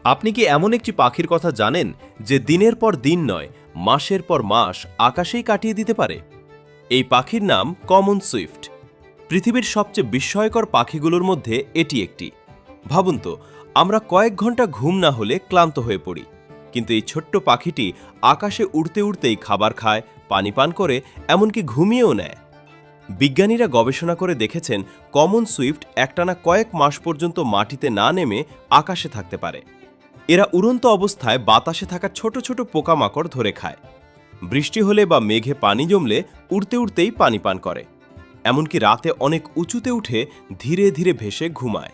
আপনি কি এমন একটি পাখির কথা জানেন যে দিনের পর দিন নয়, মাসের পর মাস আকাশেই কাটিয়ে দিতে পারে? এই পাখির নাম কমন সুইফট। পৃথিবীর সবচেয়ে বিস্ময়কর পাখিগুলোর মধ্যে এটি একটি। ভাবুন তো, আমরা কয়েক ঘন্টা ঘুম না হলে ক্লান্ত হয়ে পড়ি, কিন্তু এই ছোট্ট পাখিটি আকাশে উড়তে উড়তেই খাবার খায়, পানি পান করে, এমনকি ঘুমিয়েও নেয়। বিজ্ঞানীরা গবেষণা করে দেখেছেন কমন সুইফট একটানা কয়েক মাস পর্যন্ত মাটিতে না নেমে আকাশে থাকতে পারে। এরা উড়ন্ত অবস্থায় বাতাসে থাকা ছোট ছোট পোকামাকড় ধরে খায়। বৃষ্টি হলে বা মেঘে পানি জমলে উড়তে উড়তেই পানি পান করে। এমনকি রাতে অনেক উঁচুতে উঠে ধীরে ধীরে ভেসে ঘুমায়।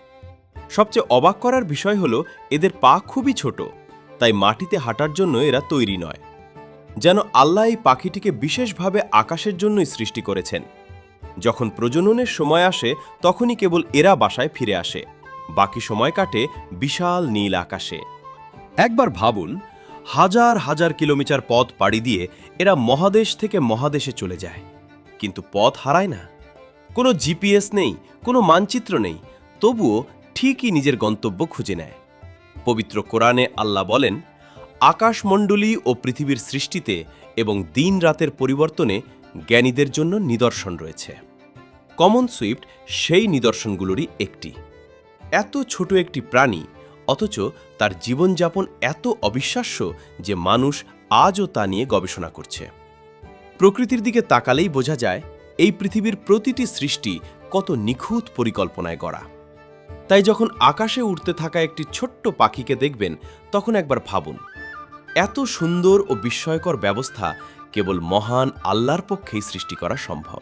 সবচেয়ে অবাক করার বিষয় হলো এদের পা খুবই ছোট, তাই মাটিতে হাঁটার জন্য এরা তৈরি নয়। যেন আল্লাহ এই পাখিটিকে বিশেষভাবে আকাশের জন্যই সৃষ্টি করেছেন। যখন প্রজননের সময় আসে তখনই কেবল এরা বাসায় ফিরে আসে, বাকি সময় কাটে বিশাল নীল আকাশে। একবার ভাবুন, হাজার হাজার কিলোমিটার পথ পাড়ি দিয়ে এরা মহাদেশ থেকে মহাদেশে চলে যায়, কিন্তু পথ হারায় না। কোনো জিপিএস নেই, কোনো মানচিত্র নেই, তবুও ঠিকই নিজের গন্তব্য খুঁজে নেয়। পবিত্র কোরআনে আল্লাহ বলেন, আকাশমণ্ডলী ও পৃথিবীর সৃষ্টিতে এবং দিন রাতের পরিবর্তনে জ্ঞানীদের জন্য নিদর্শন রয়েছে। কমন সুইফট সেই নিদর্শনগুলোরই একটি। এত ছোট একটি প্রাণী, অথচ তার জীবনযাপন এত অবিশ্বাস্য যে মানুষ আজও তা নিয়ে গবেষণা করছে। প্রকৃতির দিকে তাকালেই বোঝা যায় এই পৃথিবীর প্রতিটি সৃষ্টি কত নিখুঁত পরিকল্পনায় গড়া। তাই যখন আকাশে উড়তে থাকা একটি ছোট্ট পাখিকে দেখবেন, তখন একবার ভাবুন, এত সুন্দর ও বিস্ময়কর ব্যবস্থা কেবল মহান আল্লাহর পক্ষেই সৃষ্টি করা সম্ভব।